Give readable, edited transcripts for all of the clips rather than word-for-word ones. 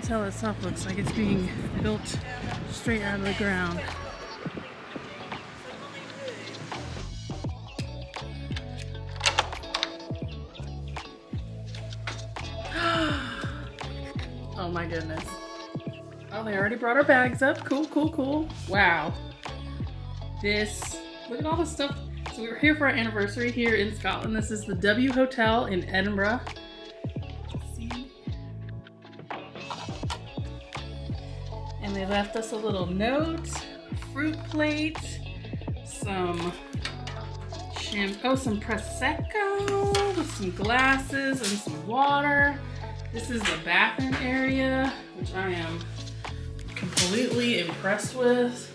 hotel itself looks like it's being built straight out of the ground. Oh my goodness. Oh, they already brought our bags up. Cool, cool, cool. Wow. Look at all this stuff. So we were here for our anniversary here in Scotland. This is the W Hotel in Edinburgh. See? And they left us a little note, a fruit plate, some Prosecco with some glasses and some water. This is the bathroom area, which I am completely impressed with.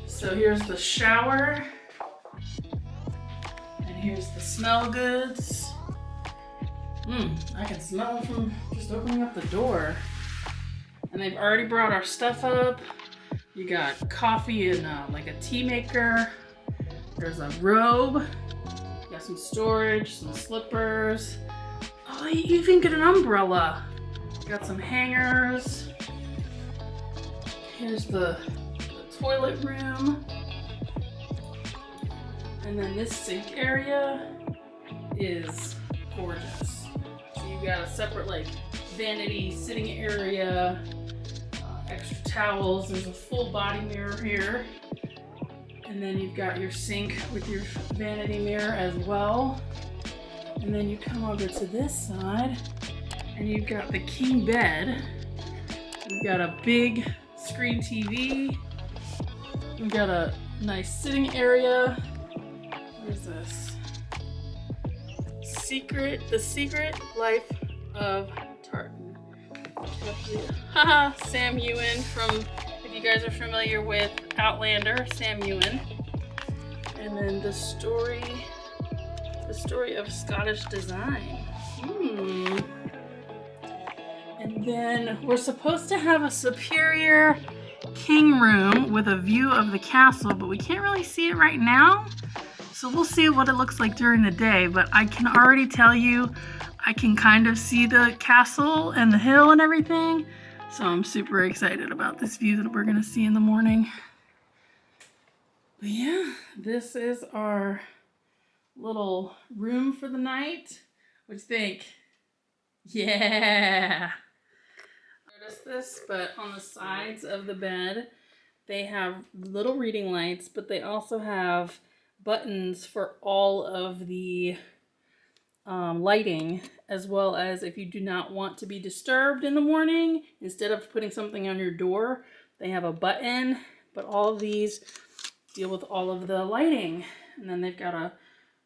So here's the shower, and here's the smell goods. I can smell from just opening up the door. And they've already brought our stuff up. You got coffee and like a tea maker. There's a robe. You got some storage, some slippers. Oh, you even get an umbrella. Got some hangers. Here's the toilet room. And then this sink area is gorgeous. So you've got a separate like vanity sitting area, extra towels. There's a full body mirror here. And then you've got your sink with your vanity mirror as well. And then you come over to this side and you've got the king bed. You've got a big screen TV. You've got a nice sitting area. What is this? The Secret Life of Tartan. Haha, Sam Ewan from, if you guys are familiar with Outlander, Sam Ewan. And then the story of Scottish design. And then we're supposed to have a superior king room with a view of the castle, but we can't really see it right now. So we'll see what it looks like during the day, but I can already tell you, I can kind of see the castle and the hill and everything. So I'm super excited about this view that we're gonna see in the morning. But yeah, this is our little room for the night. What do you think? Yeah. Notice this, but on the sides of the bed, they have little reading lights, but they also have buttons for all of the lighting, as well as if you do not want to be disturbed in the morning, instead of putting something on your door, they have a button, but all of these deal with all of the lighting. And then they've got a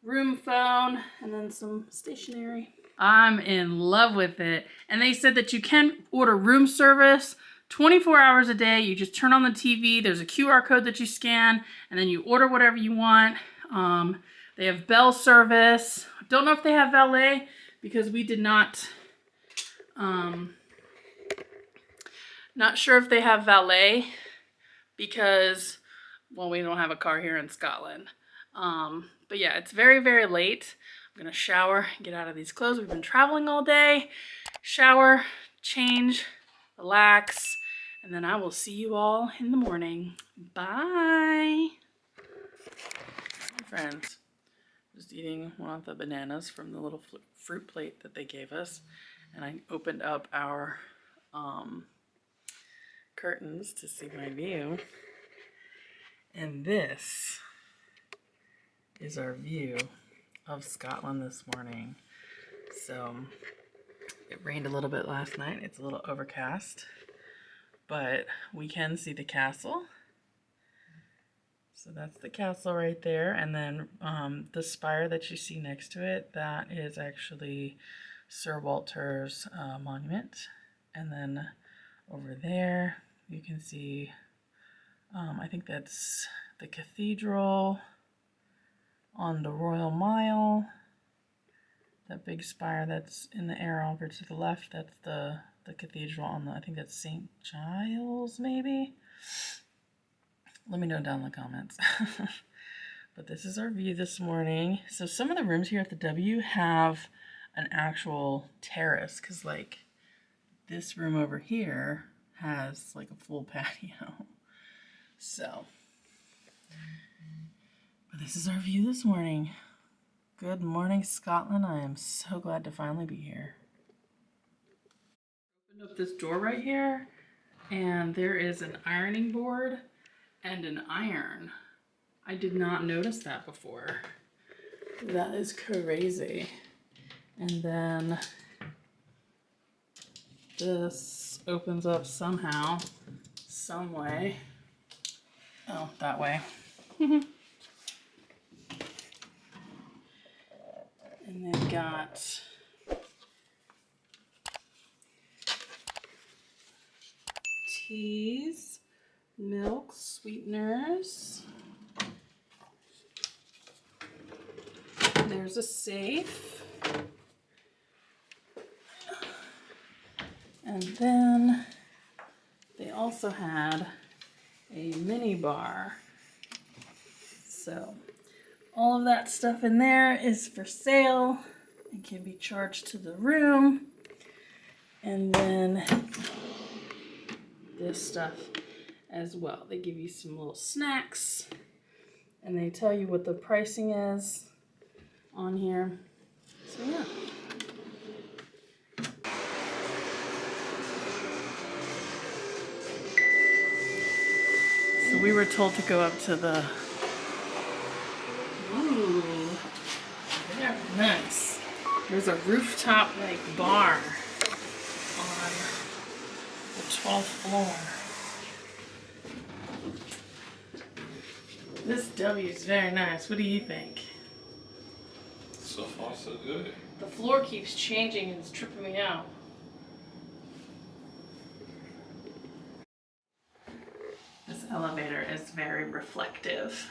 room phone and then some stationery. I'm in love with it. And they said that you can order room service 24 hours a day. You just turn on the TV. There's a QR code that you scan and then you order whatever you want. They have bell service. Don't know if they have valet because we did not, not sure if they have valet because, well, we don't have a car here in Scotland. But yeah, it's very, very late. I'm gonna shower, get out of these clothes. We've been traveling all day. Shower, change, relax, and then I will see you all in the morning. Bye. Hi, friends. Just eating one of the bananas from the little fruit plate that they gave us. And I opened up our curtains to see my view. And this is our view of Scotland this morning. So it rained a little bit last night. It's a little overcast, but we can see the castle. So that's the castle right there. And then the spire that you see next to it, that is actually Sir Walter's monument. And then over there, you can see, I think that's the cathedral on the Royal Mile. That big spire that's in the air over to the left, that's the cathedral on the, I think that's St. Giles, maybe? Let me know down in the comments. But this is our view this morning. So some of the rooms here at the W have an actual terrace, because like this room over here has like a full patio. So, but this is our view this morning. Good morning, Scotland. I am so glad to finally be here. Opened up this door right here, and there is an ironing board and an iron. I did not notice that before. That is crazy. And then this opens up somehow, some way. Oh, that way. And they've got teas, milk, sweeteners. There's a safe. And then they also had a mini bar. So all of that stuff in there is for sale and can be charged to the room. And then this stuff as well. They give you some little snacks and they tell you what the pricing is on here. So yeah. So we were told to go up to the, ooh, very nice. There's a rooftop like bar on the 12th floor. This W is very nice. What do you think? So far, so good. The floor keeps changing and it's tripping me out. This elevator is very reflective.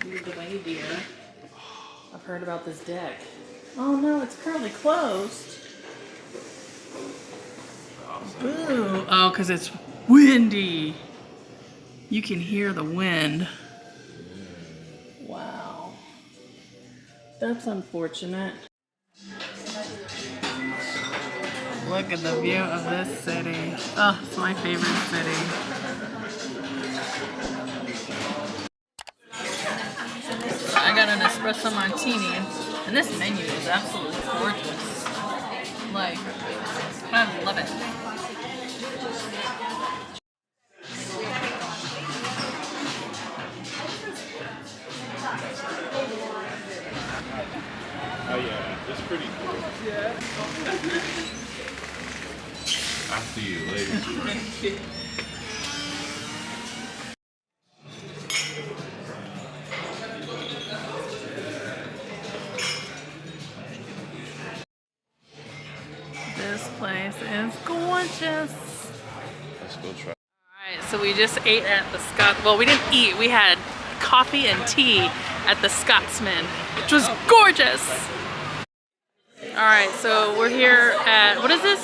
Lead the way, dear. I've heard about this deck. Oh no, it's currently closed. Boo! Oh, because it's windy. You can hear the wind. Wow. That's unfortunate. Look at the view of this city. Oh, it's my favorite city. I got an espresso martini, and this menu is absolutely gorgeous. Like, I love it. Oh yeah, it's pretty cool. Yeah. I'll see you later. This place is gorgeous. Let's go try. Alright, so we just ate at the well, we didn't eat, we had coffee and tea at the Scotsman, which was gorgeous. Alright, so we're here at, what is this?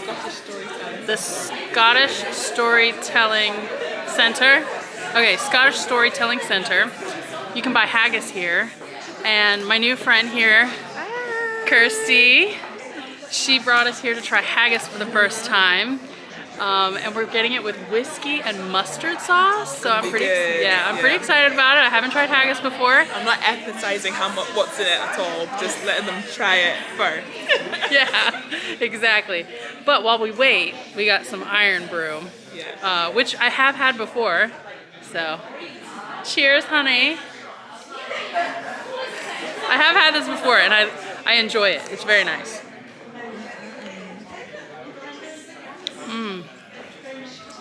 Scottish storytelling. The Scottish Storytelling Center. Okay, Scottish Storytelling Center. You can buy haggis here. And my new friend here, Kirsty, she brought us here to try haggis for the first time. And we're getting it with whiskey and mustard sauce, so I'm pretty pretty excited about it. I haven't tried haggis before. I'm not emphasizing what's in it at all, just letting them try it first. Yeah, exactly. But while we wait, we got some iron brew, which I have had before. So, cheers, honey. I have had this before, and I enjoy it. It's very nice.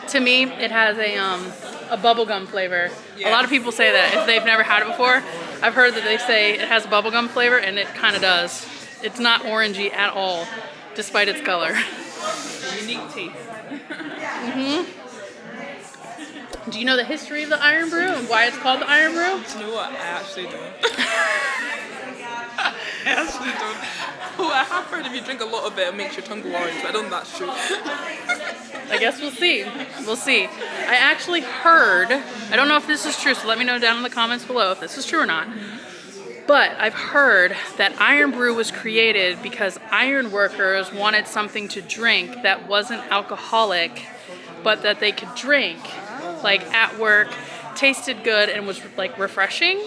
To me, it has a bubblegum flavor. Yeah. A lot of people say that if they've never had it before. I've heard that they say it has a bubblegum flavor, and it kind of does. It's not orangey at all, despite its color. Unique taste. Do you know the history of the iron brew and why it's called the iron brew? Do you know what? I actually don't. I actually don't. Oh, I have heard if you drink a lot of it, it makes your tongue go orange, but I don't think that's true. I guess we'll see. We'll see. I actually heard, I don't know if this is true, so let me know down in the comments below if this is true or not. But I've heard that Iron Brew was created because iron workers wanted something to drink that wasn't alcoholic, but that they could drink, like at work, tasted good and was like refreshing.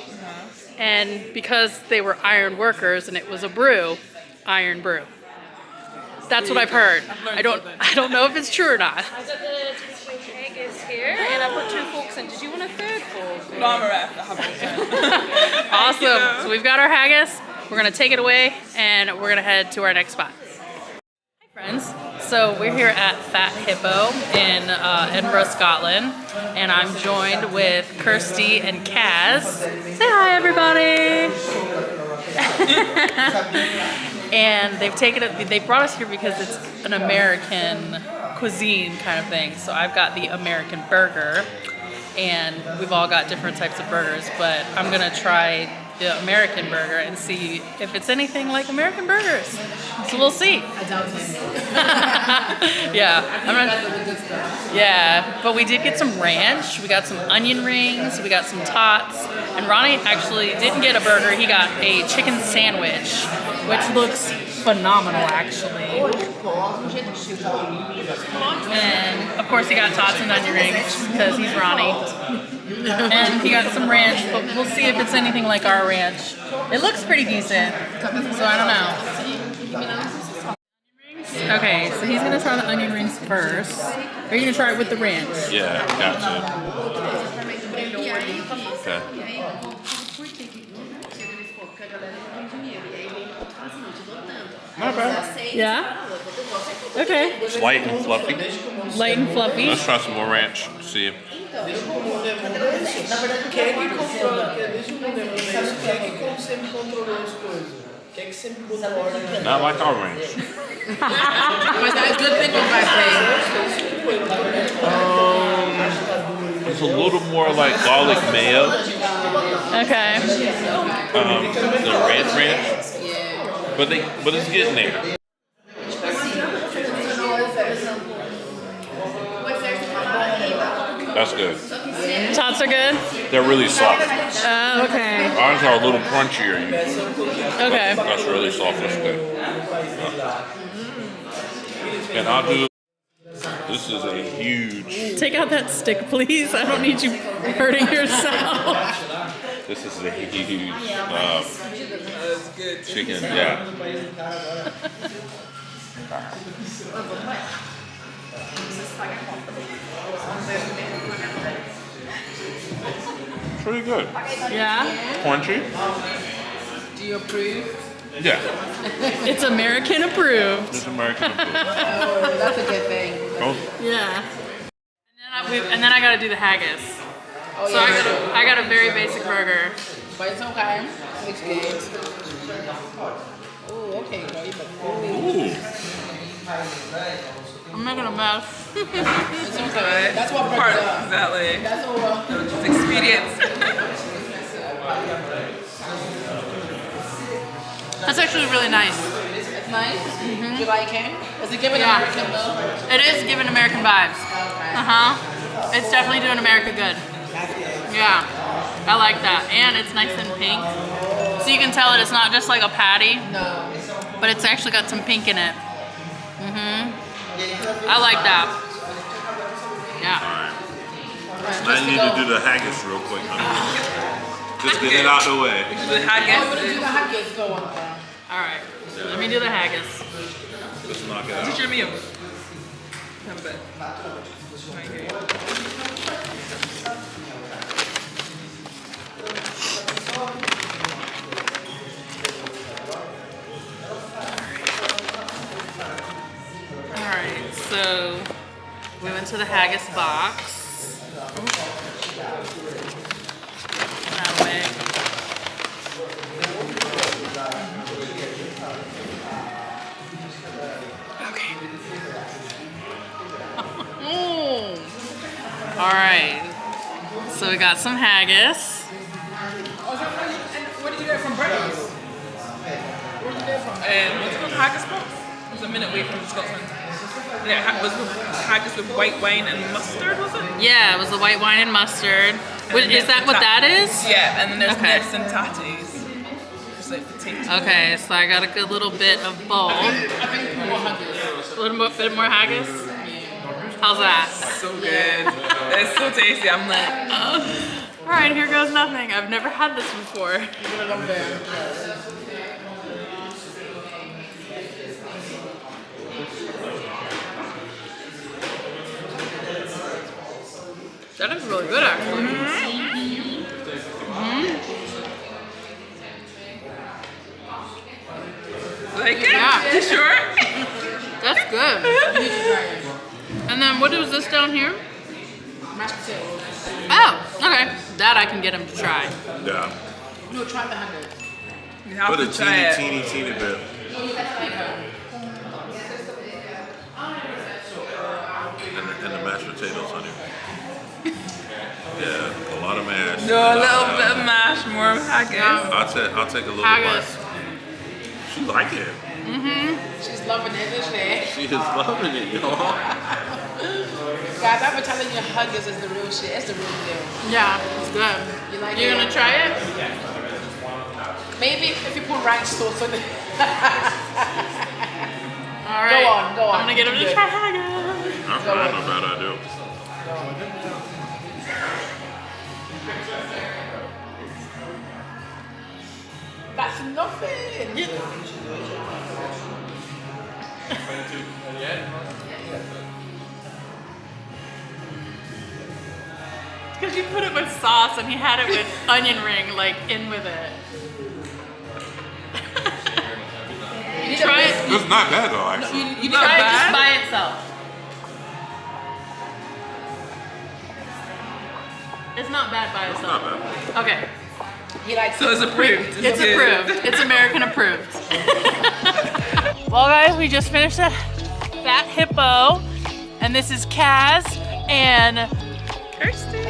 And because they were iron workers and it was a brew, Iron Brew. That's what I've heard. I don't know if it's true or not. I got the Haggis here, and I put 2 forks in. Did you want a third fork? No, I'm alright. I have one. Awesome. So we've got our haggis. We're gonna take it away, and we're gonna head to our next spot. Hi, friends. So we're here at Fat Hippo in Edinburgh, Scotland, and I'm joined with Kirsty and Kaz. Say hi, everybody. And they brought us here because it's an American cuisine kind of thing. So I've got the American burger, and we've all got different types of burgers, but I'm gonna try the American burger and see if it's anything like American burgers. So we'll see. I doubt it. Yeah. Yeah, but we did get some ranch, we got some onion rings, we got some tots, and Ronnie actually didn't get a burger, he got a chicken sandwich, which looks phenomenal actually. And of course he got tots and onion rings because he's Ronnie. And he got some ranch, but we'll see if it's anything like our ranch. It looks pretty decent, so I don't know. Okay, so he's gonna try the onion rings first. Are you gonna try it with the ranch? Yeah, gotcha. Okay. Not bad. Yeah? Okay. It's light and fluffy. Light and fluffy. Let's try some more ranch. See. Not like our ranch. Mas é good thing on back It's a little more like garlic mayo. Okay. The red ranch. But it's getting there. That's good. Tots are good? They're really soft. Okay. Ours are a little crunchier. Okay. That's really soft. That's good. And I'll do. This is a huge. Take out that stick, please. I don't need you hurting yourself. This is a huge chicken. Yeah. Pretty good. Yeah? Crunchy. Do you approve? Yeah. It's American approved. It's American food. Oh, that's a good thing. Oh, Yeah. And then I gotta do the haggis. Oh, So yeah. I got a very basic burger. But it's okay. It's good. Oh, okay, girl. ooh. I'm making a mess. It's okay. That's what Part burgers are. exactly. That's all. It's experience. That's actually really nice. It's nice. You like it? Is it giving Yeah. American though? It is giving American vibes. Okay. It's definitely doing America good. Yeah, I like that. And it's nice and pink. So you can tell that it's not just like a patty, No. but it's actually got some pink in it. I like that. Yeah. I need to do the haggis real quick, honey. Just get it out the way. The haggis. Do the haggis go on? All right. Let me do the haggis. Let's knock it Is out. it your meal? Have a bit. Right here. Alright, so we went to the haggis box. That way. Okay. Alright, so we got some haggis. Where did you get it from? Burgers? Where did you get it from? What's it called? Haggis box? It was a minute away from the Scotsman. Yeah, it was with haggis with white wine and mustard, was it? Yeah, it was the white wine and mustard. Is that what that is? Yeah, and then there's Okay. nips and tatties. Just like potato. Okay, so I got a good little bit of both. I think more haggis. A little bit more haggis. How's that? So good. It's so tasty. I'm like, All right, here goes nothing. I've never had this before. You're gonna love them. That is really good, actually. like it? Yeah. You sure? That's good. You need to try it. And then what is this down here? Mashed potatoes. Oh, okay. That I can get him to try. Yeah. No, try the haggis. You have Put a to try teeny, it. teeny bit. And the mashed potatoes, honey. Yeah, a lot of mash. No, a little bit of mash, more of haggis. I'll take a little Haggis. bite. She like it. She's loving it, isn't she? She is loving it, y'all. Guys, I've been telling you haggis is the real shit. It's the real deal. Yeah, it's good. You like You're it? gonna try it? Maybe if you put ranch sauce on it. All right. Go on. I'm gonna get him to Good. try haggis. That's not a bad idea. That's nothing. Because you put it with sauce and he had it with onion ring, like in with it. You need Try a it. It's not bad though, actually. You need Not Try it bad. just by itself. It's not bad by It's itself. not bad. Okay. He likes So it's approved. It's good. approved. It's American approved. Well, guys, we just finished a Fat Hippo, and this is Kaz and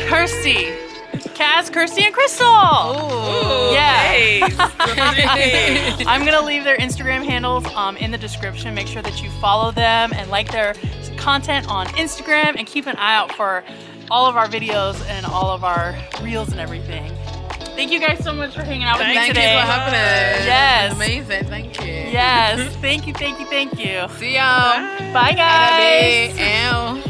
Kirsty. Kaz, Kirsty, and Krystal. Ooh, Yeah. nice. I'm gonna leave their Instagram handles in the description. Make sure that you follow them and like their content on Instagram, and keep an eye out for all of our videos and all of our reels and everything. Thank you guys so much for hanging out with me Thank today. you for having us. Yes. Amazing. Thank you. Yes. Thank you. Thank you. Thank you. See y'all. Bye, guys. Bye. Ow.